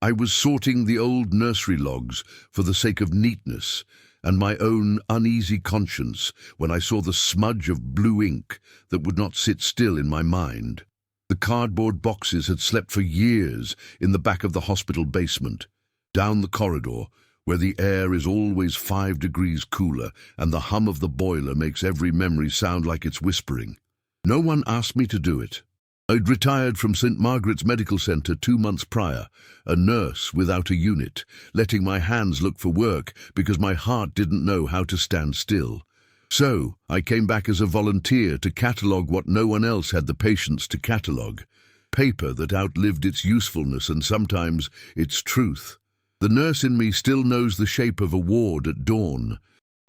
I was sorting the old nursery logs for the sake of neatness and my own uneasy conscience when I saw the smudge of blue ink that would not sit still in my mind. The cardboard boxes had slept for years in the back of the hospital basement, down the corridor, where the air is always 5 degrees cooler and the hum of the boiler makes every memory sound like it's whispering. No one asked me to do it. I'd retired from St. Margaret's Medical Centre 2 months prior, a nurse without a unit, letting my hands look for work because my heart didn't know how to stand still. So I came back as a volunteer to catalogue what no one else had the patience to catalogue, paper that outlived its usefulness and sometimes its truth. The nurse in me still knows the shape of a ward at dawn.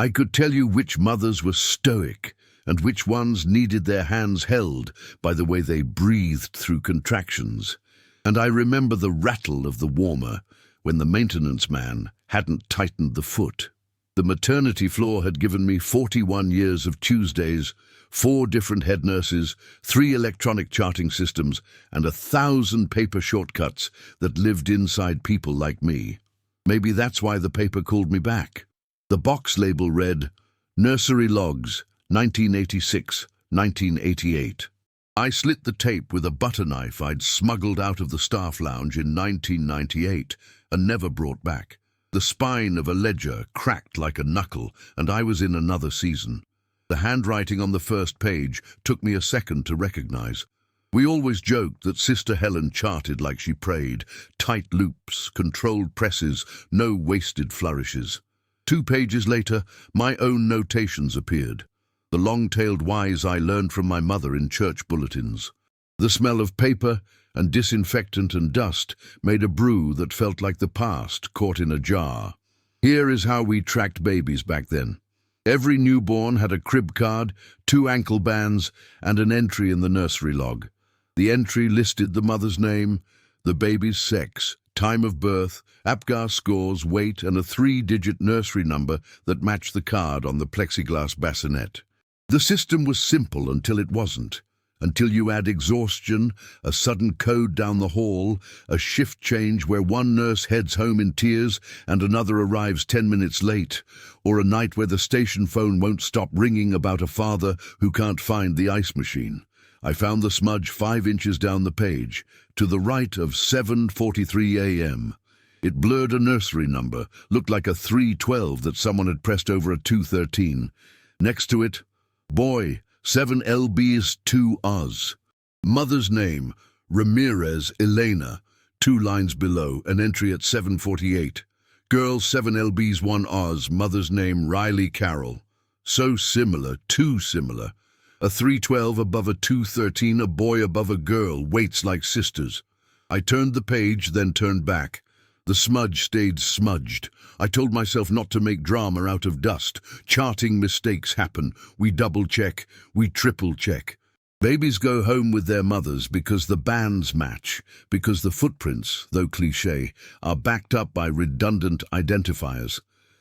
I could tell you which mothers were stoic and which ones needed their hands held by the way they breathed through contractions. And I remember the rattle of the warmer when the maintenance man hadn't tightened the foot. The maternity floor had given me 41 years of Tuesdays, 4 different head nurses, 3 electronic charting systems, and 1,000 paper shortcuts that lived inside people like me. Maybe that's why the paper called me back. The box label read, Nursery Logs, 1986-1988. I slit the tape with a butter knife I'd smuggled out of the staff lounge in 1998 and never brought back. The spine of a ledger cracked like a knuckle, and I was in another season. The handwriting on the first page took me a second to recognize. We always joked that Sister Helen charted like she prayed, tight loops, controlled presses, no wasted flourishes. 2 pages later, my own notations appeared. The long-tailed whys I learned from my mother in church bulletins. The smell of paper and disinfectant and dust made a brew that felt like the past caught in a jar. Here is how we tracked babies back then. Every newborn had a crib card, 2 ankle bands, and an entry in the nursery log. The entry listed the mother's name, the baby's sex, time of birth, APGAR scores, weight, and a 3-digit nursery number that matched the card on the plexiglass bassinet. The system was simple until it wasn't. Until you add exhaustion, a sudden code down the hall, a shift change where one nurse heads home in tears and another arrives 10 minutes late, or a night where the station phone won't stop ringing about a father who can't find the ice machine. I found the smudge 5 inches down the page, to the right of 7:43 a.m. It blurred a nursery number, looked like a 312 that someone had pressed over a 213. Next to it, boy, 7 lbs 2 Oz. Mother's name, Ramirez Elena, 2 lines below, an entry at 7:48. Girl, 7 lbs 1 Oz, mother's name, Riley Carroll. So similar, too similar. A 312 above a 213, a boy above a girl, weights like sisters. I turned the page, then turned back. The smudge stayed smudged. I told myself not to make drama out of dust. Charting mistakes happen. We double-check, we triple-check. Babies go home with their mothers because the bands match, because the footprints, though cliché, are backed up by redundant identifiers.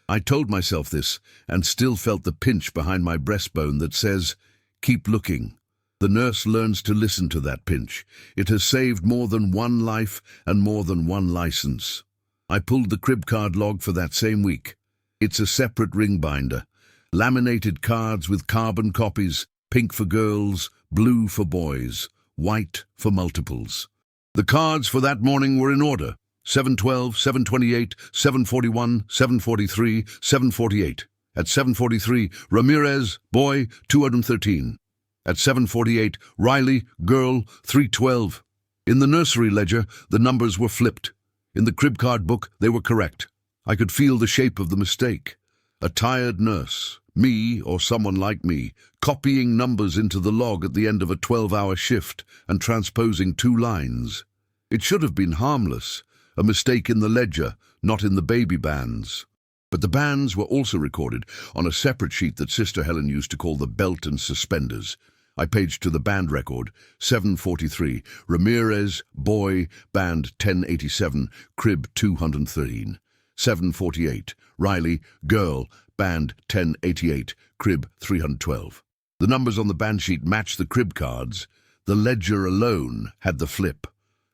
I told myself this, and still felt the pinch behind my breastbone that says, keep looking. The nurse learns to listen to that pinch. It has saved more than 1 life and more than 1 license. I pulled the crib card log for that same week. It's a separate ring binder. Laminated cards with carbon copies, pink for girls, blue for boys, white for multiples. The cards for that morning were in order. 7:12, 7:28, 7:41, 7:43, 7:48. At 7:43, Ramirez, boy, 213. At 7:48, Riley, girl, 312. In the nursery ledger, the numbers were flipped. In the crib card book, they were correct. I could feel the shape of the mistake. A tired nurse, me or someone like me, copying numbers into the log at the end of a 12-hour shift and transposing 2 lines. It should have been harmless, a mistake in the ledger, not in the baby bands. But the bands were also recorded on a separate sheet that Sister Helen used to call the belt and suspenders. I paged to the band record, 7:43, Ramirez, boy, band 1087, crib 213. 7:48, Riley, girl, band 1088, crib 312. The numbers on the band sheet matched the crib cards. The ledger alone had the flip.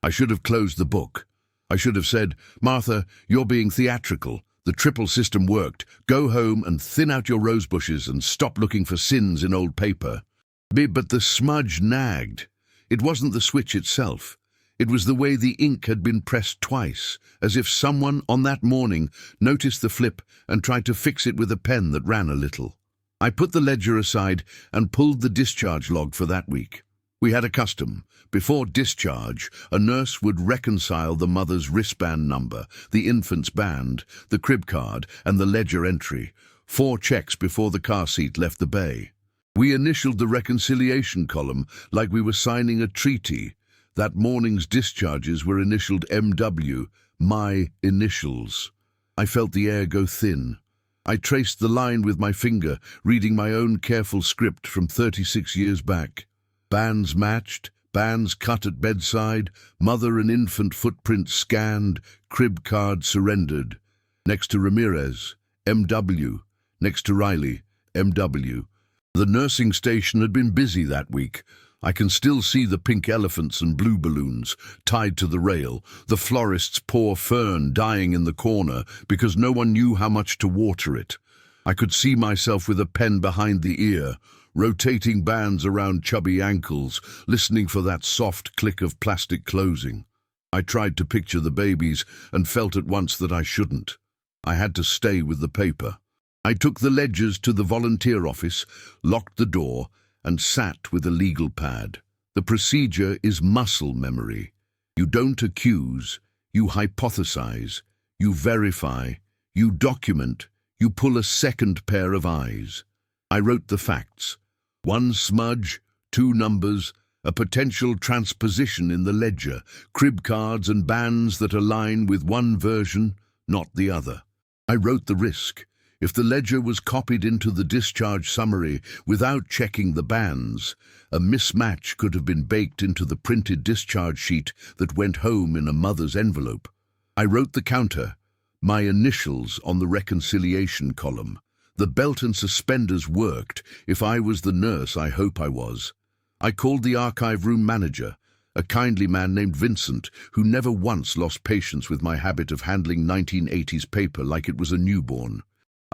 I should have closed the book. I should have said, "Martha, you're being theatrical. The triple system worked. Go home and thin out your rose bushes and stop looking for sins in old paper." But the smudge nagged. It wasn't the switch itself. It was the way the ink had been pressed twice, as if someone on that morning noticed the flip and tried to fix it with a pen that ran a little. I put the ledger aside and pulled the discharge log for that week. We had a custom. Before discharge, a nurse would reconcile the mother's wristband number, the infant's band, the crib card, and the ledger entry. 4 checks before the car seat left the bay. We initialed the reconciliation column like we were signing a treaty. That morning's discharges were initialed MW, my initials. I felt the air go thin. I traced the line with my finger, reading my own careful script from 36 years back. Bands matched, bands cut at bedside, mother and infant footprints scanned, crib card surrendered. Next to Ramirez, MW. Next to Riley, MW. The nursing station had been busy that week. I can still see the pink elephants and blue balloons tied to the rail, the florist's poor fern dying in the corner because no one knew how much to water it. I could see myself with a pen behind the ear, rotating bands around chubby ankles, listening for that soft click of plastic closing. I tried to picture the babies and felt at once that I shouldn't. I had to stay with the paper. I took the ledgers to the volunteer office, locked the door, and sat with a legal pad. The procedure is muscle memory. You don't accuse, you hypothesize, you verify, you document, you pull a second pair of eyes. I wrote the facts. 1 smudge, 2 numbers, a potential transposition in the ledger, crib cards and bands that align with one version, not the other. I wrote the risk. If the ledger was copied into the discharge summary without checking the bands, a mismatch could have been baked into the printed discharge sheet that went home in a mother's envelope. I wrote the counter, my initials on the reconciliation column. The belt and suspenders worked. If I was the nurse, I hope I was. I called the archive room manager, a kindly man named Vincent, who never once lost patience with my habit of handling 1980s paper like it was a newborn.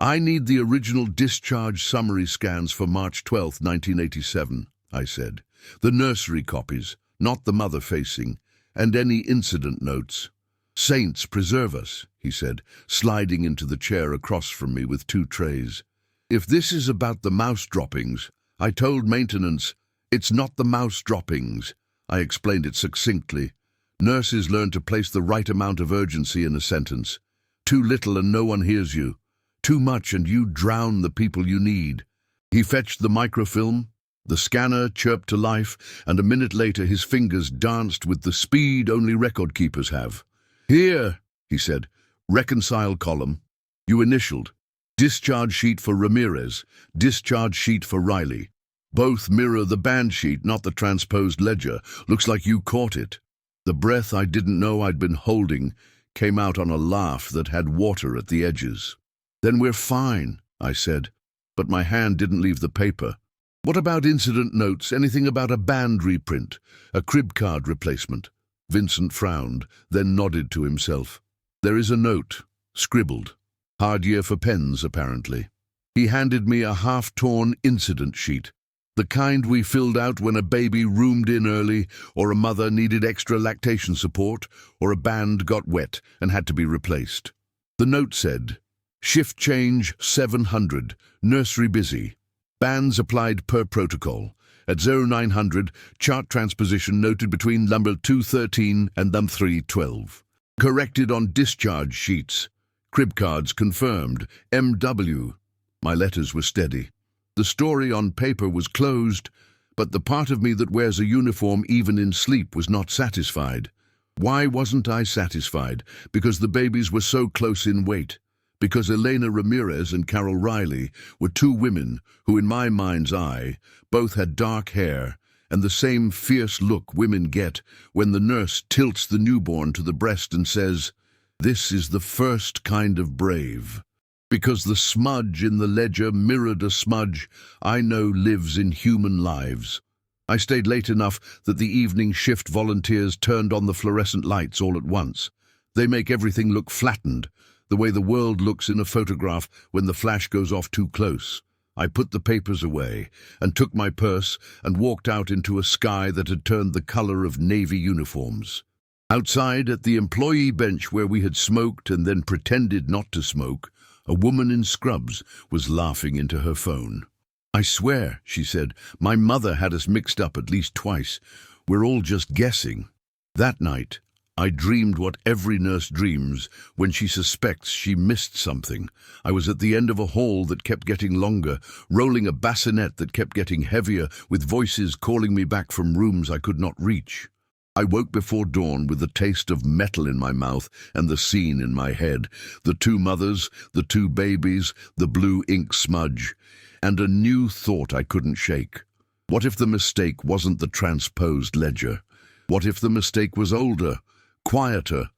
"I need the original discharge summary scans for March 12, 1987, I said. "The nursery copies, not the mother-facing, and any incident notes." "Saints preserve us," he said, sliding into the chair across from me with 2 trays. "If this is about the mouse droppings," I told maintenance, "it's not the mouse droppings." I explained it succinctly. Nurses learn to place the right amount of urgency in a sentence. Too little and no one hears you. Too much and you drown the people you need. He fetched the microfilm. The scanner chirped to life, and a minute later his fingers danced with the speed only record keepers have. "Here," he said, "reconcile column. You initialed. Discharge sheet for Ramirez, discharge sheet for Riley. Both mirror the band sheet, not the transposed ledger. Looks like you caught it." The breath I didn't know I'd been holding came out on a laugh that had water at the edges. "Then we're fine," I said, but my hand didn't leave the paper. "What about incident notes? Anything about a band reprint? A crib card replacement?" Vincent frowned, then nodded to himself. "There is a note, scribbled. Hard year for pens, apparently." He handed me a half-torn incident sheet, the kind we filled out when a baby roomed in early, or a mother needed extra lactation support, or a band got wet and had to be replaced. The note said, "Shift change 700, nursery busy. Bands applied per protocol. At 0900, chart transposition noted between number 213 and number 312. Corrected on discharge sheets. Crib cards confirmed. MW." My letters were steady. The story on paper was closed, but the part of me that wears a uniform even in sleep was not satisfied. Why wasn't I satisfied? Because the babies were so close in weight. Because Elena Ramirez and Carol Riley were 2 women who, in my mind's eye, both had dark hair and the same fierce look women get when the nurse tilts the newborn to the breast and says, "This is the first kind of brave." Because the smudge in the ledger mirrored a smudge I know lives in human lives. I stayed late enough that the evening shift volunteers turned on the fluorescent lights all at once. They make everything look flattened, the way the world looks in a photograph when the flash goes off too close. I put the papers away and took my purse and walked out into a sky that had turned the color of navy uniforms. Outside, at the employee bench where we had smoked and then pretended not to smoke, a woman in scrubs was laughing into her phone. "I swear," she said, "my mother had us mixed up at least twice. We're all just guessing." That night, I dreamed what every nurse dreams when she suspects she missed something. I was at the end of a hall that kept getting longer, rolling a bassinet that kept getting heavier, with voices calling me back from rooms I could not reach. I woke before dawn with the taste of metal in my mouth and the scene in my head. The two mothers, the two babies, the blue ink smudge, and a new thought I couldn't shake. What if the mistake wasn't the transposed ledger? What if the mistake was older, quieter,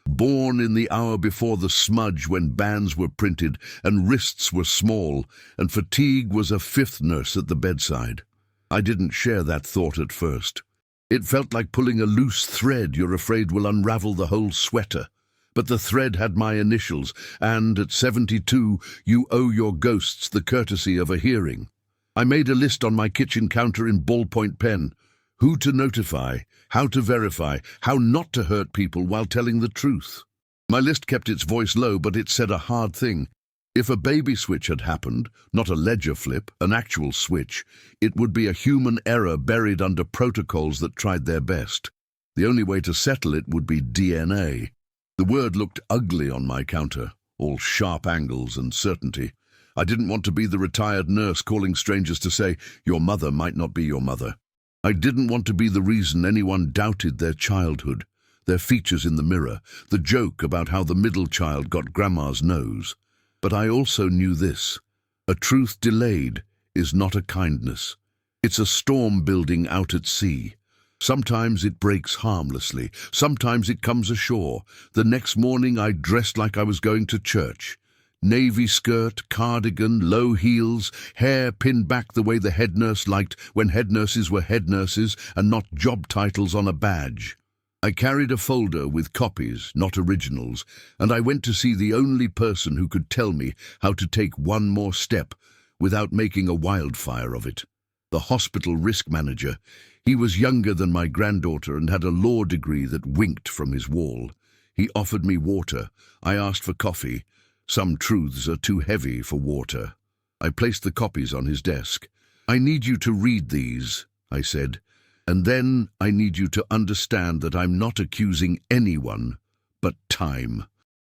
born in the hour before the smudge when banns were printed and wrists were small and fatigue was a fifth nurse at the bedside? I didn't share that thought at first. It felt like pulling a loose thread you're afraid will unravel the whole sweater. But the thread had my initials, and at 72, you owe your ghosts the courtesy of a hearing. I made a list on my kitchen counter in ballpoint pen. Who to notify, how to verify, how not to hurt people while telling the truth. My list kept its voice low, but it said a hard thing. If a baby switch had happened, not a ledger flip, an actual switch, it would be a human error buried under protocols that tried their best. The only way to settle it would be DNA. The word looked ugly on my counter, all sharp angles and certainty. I didn't want to be the retired nurse calling strangers to say, "Your mother might not be your mother." I didn't want to be the reason anyone doubted their childhood, their features in the mirror, the joke about how the middle child got grandma's nose. But I also knew this: a truth delayed is not a kindness. It's a storm building out at sea. Sometimes it breaks harmlessly, sometimes it comes ashore. The next morning I dressed like I was going to church. Navy skirt, cardigan, low heels, hair pinned back the way the head nurse liked when head nurses were head nurses and not job titles on a badge. I carried a folder with copies, not originals, and I went to see the only person who could tell me how to take one more step without making a wildfire of it. The hospital risk manager. He was younger than my granddaughter and had a law degree that winked from his wall. He offered me water. I asked for coffee. Some truths are too heavy for water. I placed the copies on his desk. "I need you to read these," I said, "and then I need you to understand that I'm not accusing anyone, but time."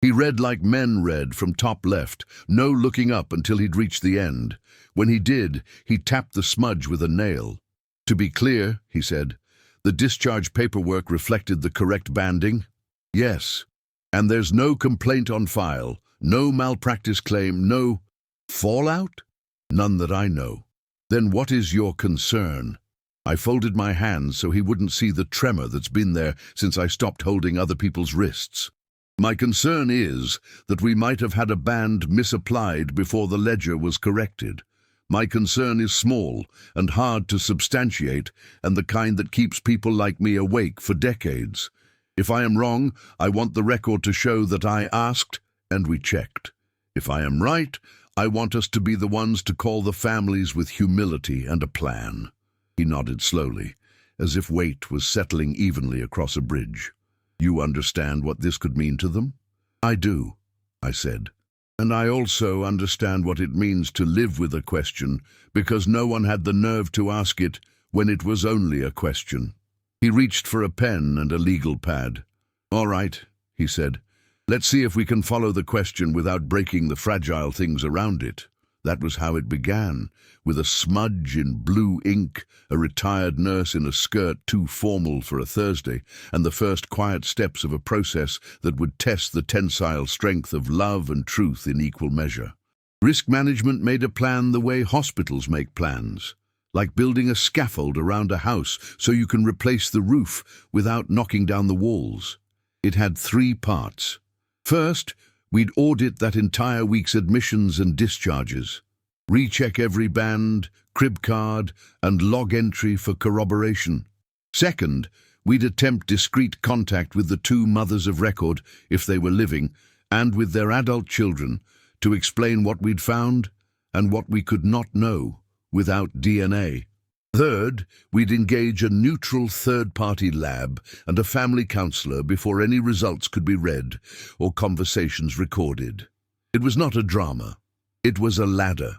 He read like men read, from top left, no looking up until he'd reached the end. When he did, he tapped the smudge with a nail. "To be clear," he said, "the discharge paperwork reflected the correct banding?" "Yes. And there's no complaint on file, no malpractice claim, no fallout?" "None that I know." "Then what is your concern?" I folded my hands so he wouldn't see the tremor that's been there since I stopped holding other people's wrists. "My concern is that we might have had a band misapplied before the ledger was corrected. My concern is small and hard to substantiate, and the kind that keeps people like me awake for decades. If I am wrong, I want the record to show that I asked and we checked. If I am right, I want us to be the ones to call the families with humility and a plan." He nodded slowly, as if weight was settling evenly across a bridge. "You understand what this could mean to them?" "I do," I said. "And I also understand what it means to live with a question, because no one had the nerve to ask it when it was only a question." He reached for a pen and a legal pad. "All right," he said. "Let's see if we can follow the question without breaking the fragile things around it." That was how it began, with a smudge in blue ink, a retired nurse in a skirt too formal for a Thursday, and the first quiet steps of a process that would test the tensile strength of love and truth in equal measure. Risk management made a plan the way hospitals make plans, like building a scaffold around a house so you can replace the roof without knocking down the walls. It had 3 parts. First, we'd audit that entire week's admissions and discharges, recheck every band, crib card, and log entry for corroboration. Second, We'd attempt discreet contact with the two mothers of record, if they were living, and with their adult children, to explain what we'd found and what we could not know without DNA. Third, we'd engage a neutral third-party lab and a family counselor before any results could be read or conversations recorded. It was not a drama. It was a ladder.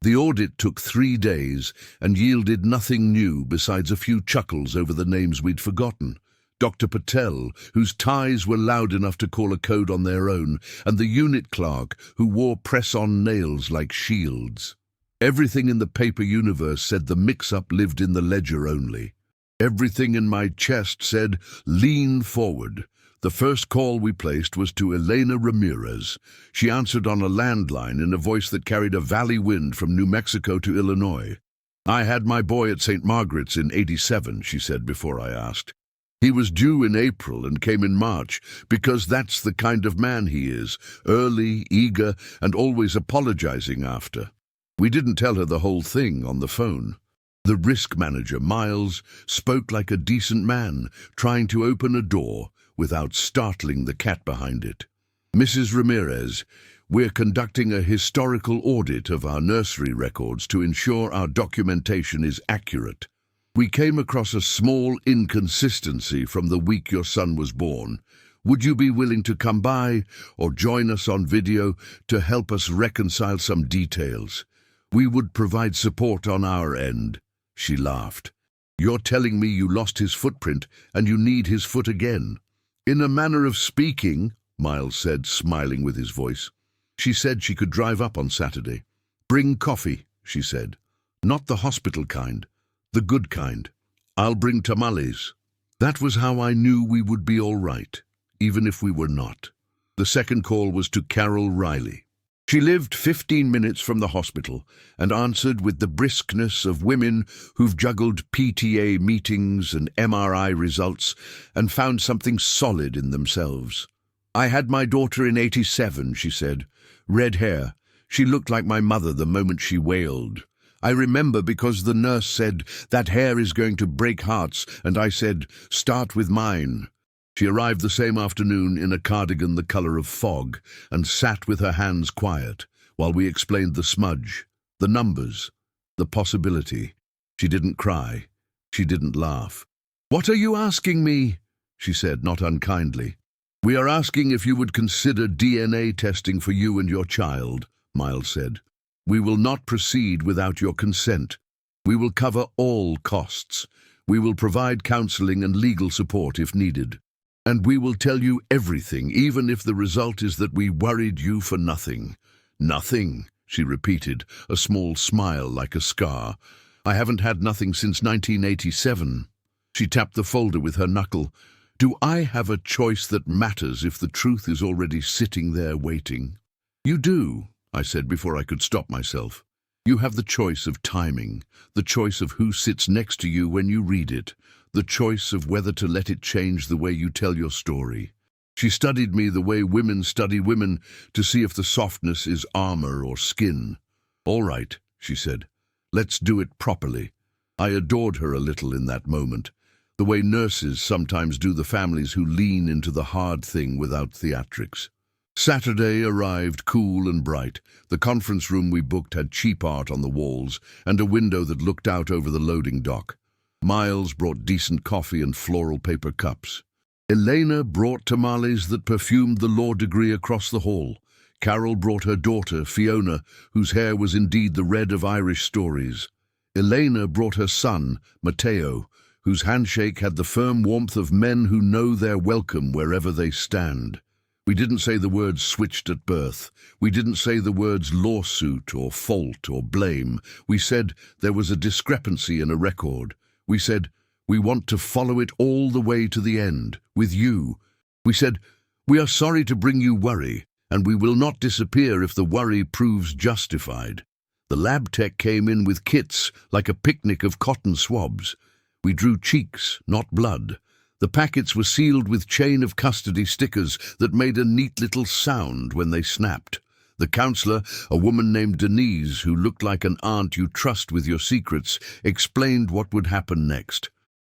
The audit took 3 days and yielded nothing new besides a few chuckles over the names we'd forgotten. Dr. Patel, whose ties were loud enough to call a code on their own, and the unit clerk, who wore press-on nails like shields. Everything in the paper universe said the mix-up lived in the ledger only. Everything in my chest said, lean forward. The first call we placed was to Elena Ramirez. She answered on a landline in a voice that carried a valley wind from New Mexico to Illinois. I had my boy at St. Margaret's in '87, she said before I asked. He was due in April and came in March, because that's the kind of man he is, early, eager, and always apologizing after. We didn't tell her the whole thing on the phone. The risk manager, Miles, spoke like a decent man, trying to open a door without startling the cat behind it. Mrs. Ramirez, we're conducting a historical audit of our nursery records to ensure our documentation is accurate. We came across a small inconsistency from the week your son was born. Would you be willing to come by or join us on video to help us reconcile some details? We would provide support on our end. She laughed. You're telling me you lost his footprint and you need his foot again. In a manner of speaking, Miles said, smiling with his voice. She said she could drive up on Saturday. Bring coffee, she said. Not the hospital kind, the good kind. I'll bring tamales. That was how I knew we would be all right, even if we were not. The second call was to Carol Riley. She lived 15 minutes from the hospital and answered with the briskness of women who've juggled PTA meetings and MRI results and found something solid in themselves. I had my daughter in '87, she said. Red hair. She looked like my mother the moment she wailed. I remember because the nurse said, that hair is going to break hearts, and I said, start with mine. She arrived the same afternoon in a cardigan the color of fog and sat with her hands quiet while we explained the smudge, the numbers, the possibility. She didn't cry. She didn't laugh. What are you asking me? She said, not unkindly. We are asking if you would consider DNA testing for you and your child, Miles said. We will not proceed without your consent. We will cover all costs. We will provide counseling and legal support if needed. And we will tell you everything, even if the result is that we worried you for nothing. Nothing, she repeated, a small smile like a scar. I haven't had nothing since 1987. She tapped the folder with her knuckle. Do I have a choice that matters if the truth is already sitting there waiting? You do, I said before I could stop myself. You have the choice of timing, the choice of who sits next to you when you read it, the choice of whether to let it change the way you tell your story. She studied me the way women study women to see if the softness is armor or skin. All right, she said. Let's do it properly. I adored her a little in that moment, the way nurses sometimes do the families who lean into the hard thing without theatrics. Saturday arrived cool and bright. The conference room we booked had cheap art on the walls and a window that looked out over the loading dock. Miles brought decent coffee and floral paper cups. Elena brought tamales that perfumed the law degree across the hall. Carol brought her daughter, Fiona, whose hair was indeed the red of Irish stories. Elena brought her son, Matteo, whose handshake had the firm warmth of men who know they're welcome wherever they stand. We didn't say the words switched at birth. We didn't say the words lawsuit or fault or blame. We said there was a discrepancy in a record. We said, we want to follow it all the way to the end, with you. We said, we are sorry to bring you worry, and we will not disappear if the worry proves justified. The lab tech came in with kits, like a picnic of cotton swabs. We drew cheeks, not blood. The packets were sealed with chain of custody stickers that made a neat little sound when they snapped. The counselor, a woman named Denise, who looked like an aunt you trust with your secrets, explained what would happen next.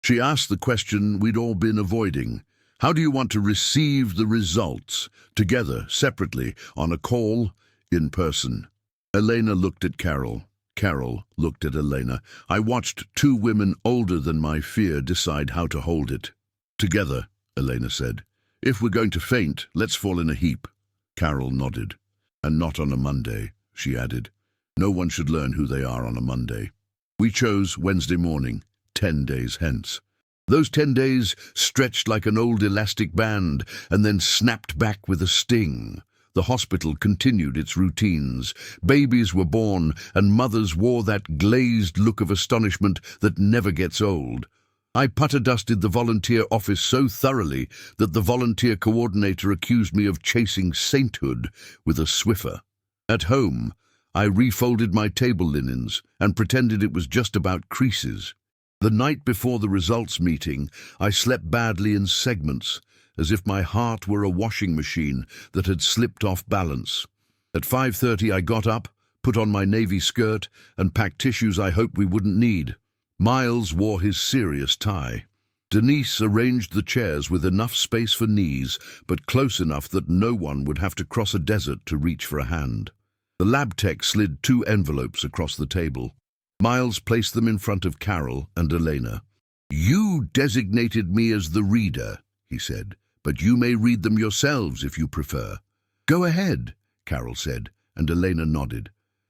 She asked the question we'd all been avoiding. How do you want to receive the results? Together, separately, on a call, in person. Elena looked at Carol. Carol looked at Elena. I watched two women older than my fear decide how to hold it. Together, Elena said. If we're going to faint, let's fall in a heap. Carol nodded. And not on a Monday, she added. No one should learn who they are on a Monday. We chose Wednesday morning, 10 days hence. Those 10 days stretched like an old elastic band and then snapped back with a sting. The hospital continued its routines. Babies were born, and mothers wore that glazed look of astonishment that never gets old. I putter-dusted the volunteer office so thoroughly that the volunteer coordinator accused me of chasing sainthood with a Swiffer. At home, I refolded my table linens and pretended it was just about creases. The night before the results meeting, I slept badly in segments, as if my heart were a washing machine that had slipped off balance. At 5:30 I got up, put on my navy skirt, and packed tissues I hoped we wouldn't need. Miles wore his serious tie. Denise arranged the chairs with enough space for knees, but close enough that no one would have to cross a desert to reach for a hand. The lab tech slid 2 envelopes across the table. Miles placed them in front of Carol and Elena. You designated me as the reader, he said, but you may read them yourselves if you prefer. Go ahead, Carol said, and Elena nodded.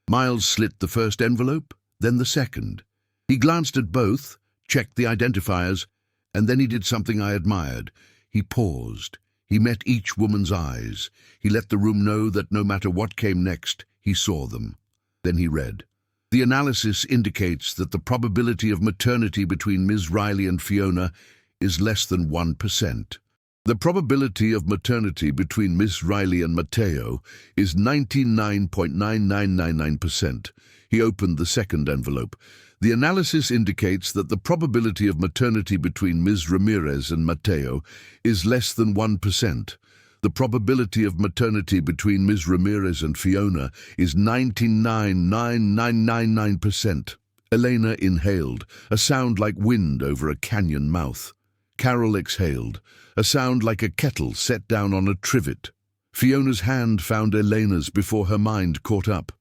Miles slit the first envelope, then the second. He glanced at both, checked the identifiers, and then he did something I admired. He paused. He met each woman's eyes. He let the room know that no matter what came next, he saw them. Then he read. The analysis indicates that the probability of maternity between Ms. Riley and Fiona is less than 1%. The probability of maternity between Ms. Riley and Matteo is 99.9999%. He opened the second envelope. The analysis indicates that the probability of maternity between Ms. Ramirez and Matteo is less than 1%. The probability of maternity between Ms. Ramirez and Fiona is 99.9999%. Elena inhaled, a sound like wind over a canyon mouth. Carol exhaled, a sound like a kettle set down on a trivet. Fiona's hand found Elena's before her mind caught up.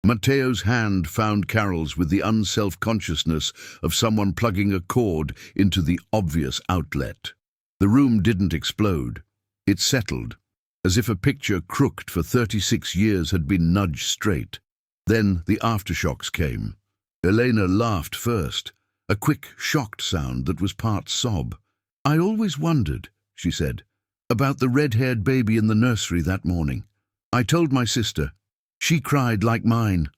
Matteo's hand found Carol's with the unself-consciousness of someone plugging a cord into the obvious outlet. The room didn't explode. It settled, as if a picture crooked for 36 years had been nudged straight. Then the aftershocks came. Elena laughed first, a quick, shocked sound that was part sob. I always wondered, she said, about the red-haired baby in the nursery that morning. I told my sister. She cried like mine.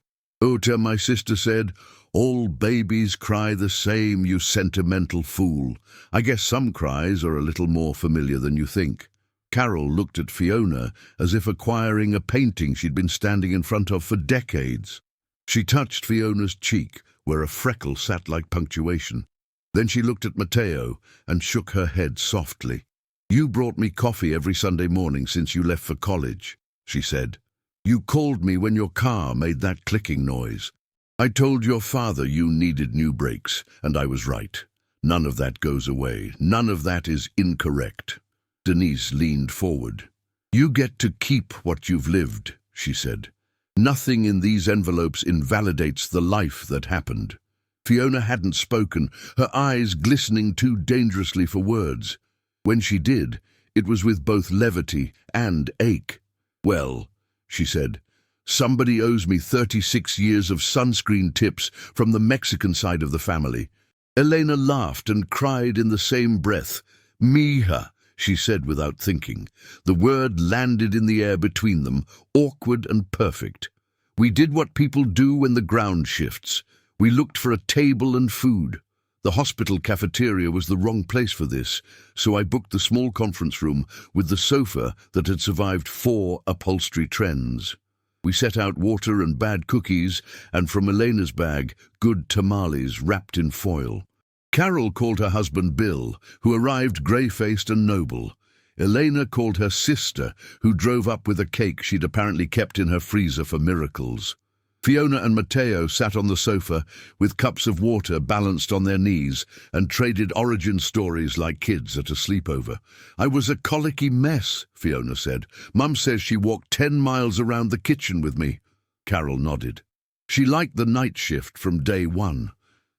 Ota, my sister said, all babies cry the same, you sentimental fool. I guess some cries are a little more familiar than you think. Carol looked at Fiona as if acquiring a painting she'd been standing in front of for decades. She touched Fiona's cheek, where a freckle sat like punctuation. Then she looked at Matteo and shook her head softly. You brought me coffee every Sunday morning since you left for college, she said. You called me when your car made that clicking noise. I told your father you needed new brakes, and I was right. None of that goes away. None of that is incorrect. Denise leaned forward. You get to keep what you've lived, she said. Nothing in these envelopes invalidates the life that happened. Fiona hadn't spoken, her eyes glistening too dangerously for words. When she did, it was with both levity and ache. Well, she said, somebody owes me 36 years of sunscreen tips from the Mexican side of the family. Elena laughed and cried in the same breath. Mija, she said without thinking. The word landed in the air between them, awkward and perfect. We did what people do when the ground shifts. We looked for a table and food. The hospital cafeteria was the wrong place for this, so I booked the small conference room with the sofa that had survived 4 upholstery trends. We set out water and bad cookies, and from Elena's bag, good tamales wrapped in foil. Carol called her husband Bill, who arrived grey-faced and noble. Elena called her sister, who drove up with a cake she'd apparently kept in her freezer for miracles. Fiona and Matteo sat on the sofa with cups of water balanced on their knees and traded origin stories like kids at a sleepover. "I was a colicky mess," Fiona said. "Mum says she walked 10 miles around the kitchen with me." Carol nodded. "She liked the night shift from day one."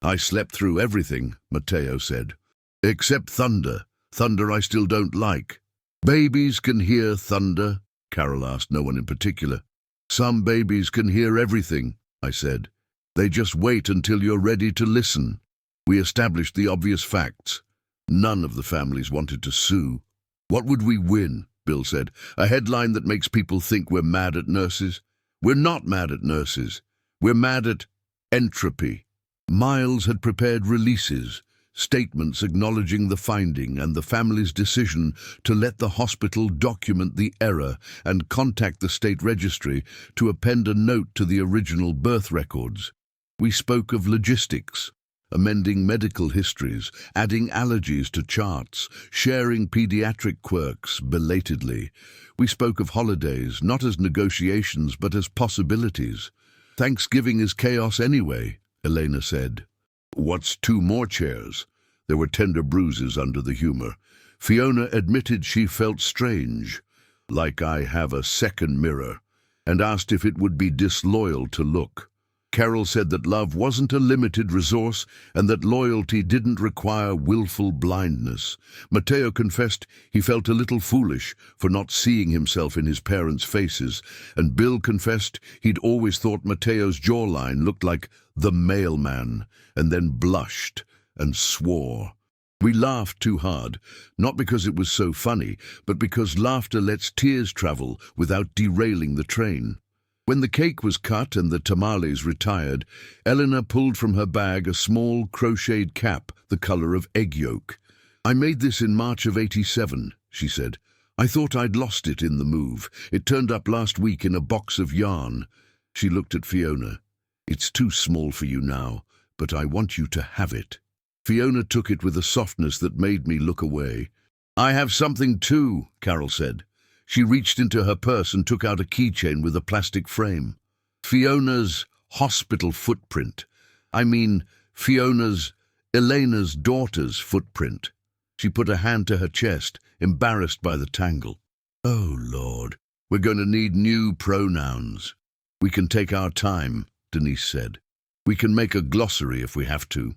"I slept through everything," Matteo said. "Except thunder. Thunder I still don't like." "Babies can hear thunder?" Carol asked no one in particular. "Some babies can hear everything," I said. "They just wait until you're ready to listen." We established the obvious facts. None of the families wanted to sue. "What would we win?" Bill said. "A headline that makes people think we're mad at nurses? We're not mad at nurses. We're mad at entropy." Miles had prepared releases, statements acknowledging the finding and the family's decision to let the hospital document the error and contact the state registry to append a note to the original birth records. We spoke of logistics, amending medical histories, adding allergies to charts, sharing pediatric quirks belatedly. We spoke of holidays, not as negotiations but as possibilities. "Thanksgiving is chaos anyway," Elena said. "What's 2 more chairs?" There were tender bruises under the humor. Fiona admitted she felt strange, like I have a second mirror, and asked if it would be disloyal to look. Carol said that love wasn't a limited resource and that loyalty didn't require willful blindness. Matteo confessed he felt a little foolish for not seeing himself in his parents' faces, and Bill confessed he'd always thought Matteo's jawline looked like the mailman, and then blushed and swore. We laughed too hard, not because it was so funny, but because laughter lets tears travel without derailing the train. When the cake was cut and the tamales retired, Eleanor pulled from her bag a small crocheted cap the color of egg yolk. "I made this in March of '87, she said. "I thought I'd lost it in the move. It turned up last week in a box of yarn." She looked at Fiona. "It's too small for you now, but I want you to have it." Fiona took it with a softness that made me look away. "I have something too," Carol said. She reached into her purse and took out a keychain with a plastic frame. Fiona's hospital footprint. I mean, Elena's daughter's footprint. She put a hand to her chest, embarrassed by the tangle. "Oh, Lord, we're going to need new pronouns." "We can take our time," Denise said. "We can make a glossary if we have to."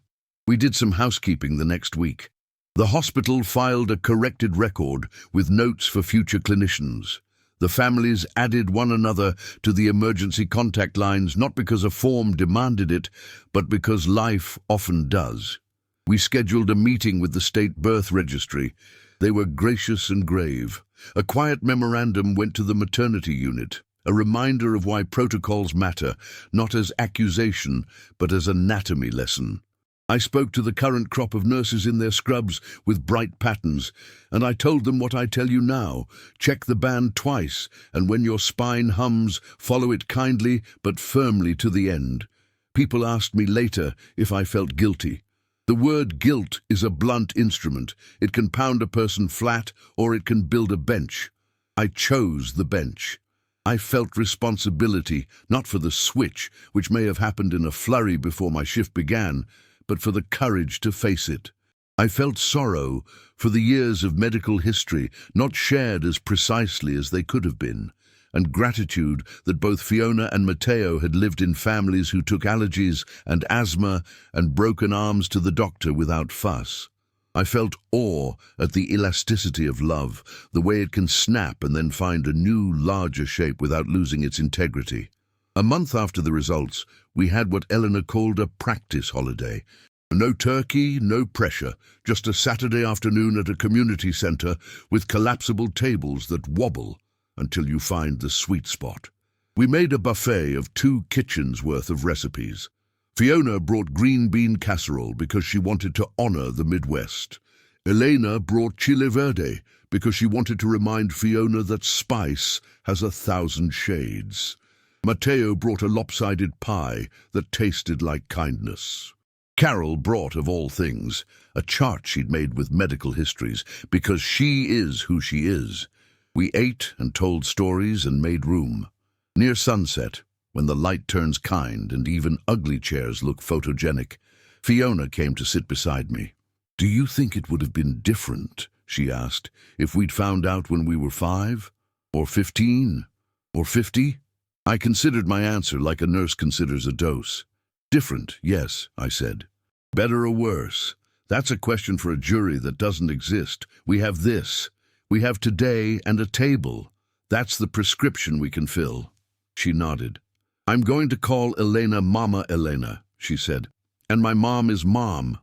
We did some housekeeping the next week. The hospital filed a corrected record with notes for future clinicians. The families added one another to the emergency contact lines not because a form demanded it, but because life often does. We scheduled a meeting with the state birth registry. They were gracious and grave. A quiet memorandum went to the maternity unit, a reminder of why protocols matter, not as accusation, but as anatomy lesson. I spoke to the current crop of nurses in their scrubs with bright patterns, and I told them what I tell you now. Check the band twice, and when your spine hums, follow it kindly but firmly to the end. People asked me later if I felt guilty. The word guilt is a blunt instrument. It can pound a person flat, or it can build a bench. I chose the bench. I felt responsibility, not for the switch, which may have happened in a flurry before my shift began, but for the courage to face it. I felt sorrow for the years of medical history not shared as precisely as they could have been, and gratitude that both Fiona and Matteo had lived in families who took allergies and asthma and broken arms to the doctor without fuss. I felt awe at the elasticity of love, the way it can snap and then find a new, larger shape without losing its integrity. A month after the results, we had what Eleanor called a practice holiday. No turkey, no pressure, just a Saturday afternoon at a community centre with collapsible tables that wobble until you find the sweet spot. We made a buffet of 2 kitchens worth of recipes. Fiona brought green bean casserole because she wanted to honour the Midwest. Elena brought chile verde because she wanted to remind Fiona that spice has 1,000 shades. Matteo brought a lopsided pie that tasted like kindness. Carol brought, of all things, a chart she'd made with medical histories, because she is who she is. We ate and told stories and made room. Near sunset, when the light turns kind and even ugly chairs look photogenic. Fiona came to sit beside me. "Do you think it would have been different," she asked, "if we'd found out when we were 5? Or 15? Or 50? I considered my answer like a nurse considers a dose. "Different, yes," I said. "Better or worse? That's a question for a jury that doesn't exist. We have this. We have today and a table. That's the prescription we can fill." She nodded. "I'm going to call Elena Mama Elena," she said. "And my mom is Mom.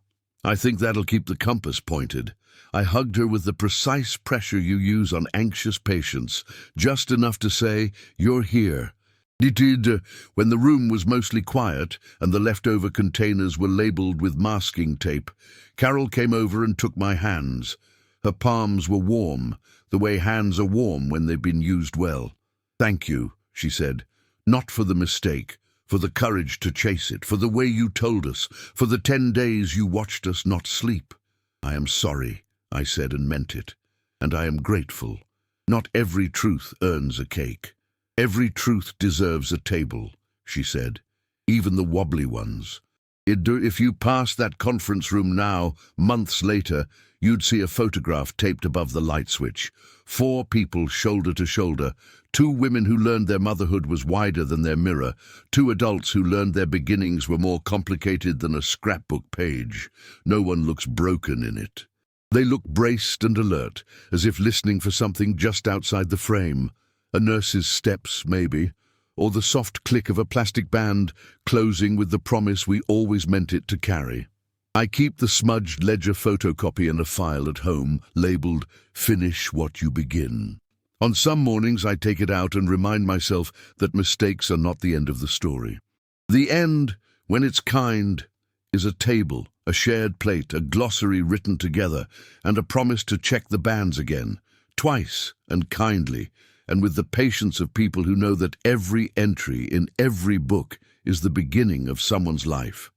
I think that'll keep the compass pointed." I hugged her with the precise pressure you use on anxious patients, just enough to say, "You're here." When the room was mostly quiet and the leftover containers were labeled with masking tape, Carol came over and took my hands. Her palms were warm, the way hands are warm when they've been used well. "Thank you," she said. "Not for the mistake, for the courage to chase it, for the way you told us, for the 10 days you watched us not sleep." "I am sorry," I said, and meant it. "And I am grateful. Not every truth earns a cake. Every truth deserves a table," she said. "Even the wobbly ones. If you passed that conference room now, months later, you'd see a photograph taped above the light switch. 4 people shoulder to shoulder, 2 women who learned their motherhood was wider than their mirror, 2 adults who learned their beginnings were more complicated than a scrapbook page. No one looks broken in it. They look braced and alert, as if listening for something just outside the frame. A nurse's steps, maybe, or the soft click of a plastic band closing with the promise we always meant it to carry. I keep the smudged ledger photocopy in a file at home, labeled "Finish What You Begin." On some mornings I take it out and remind myself that mistakes are not the end of the story. The end, when it's kind, is a table, a shared plate, a glossary written together, and a promise to check the bands again, twice and kindly, and with the patience of people who know that every entry in every book is the beginning of someone's life.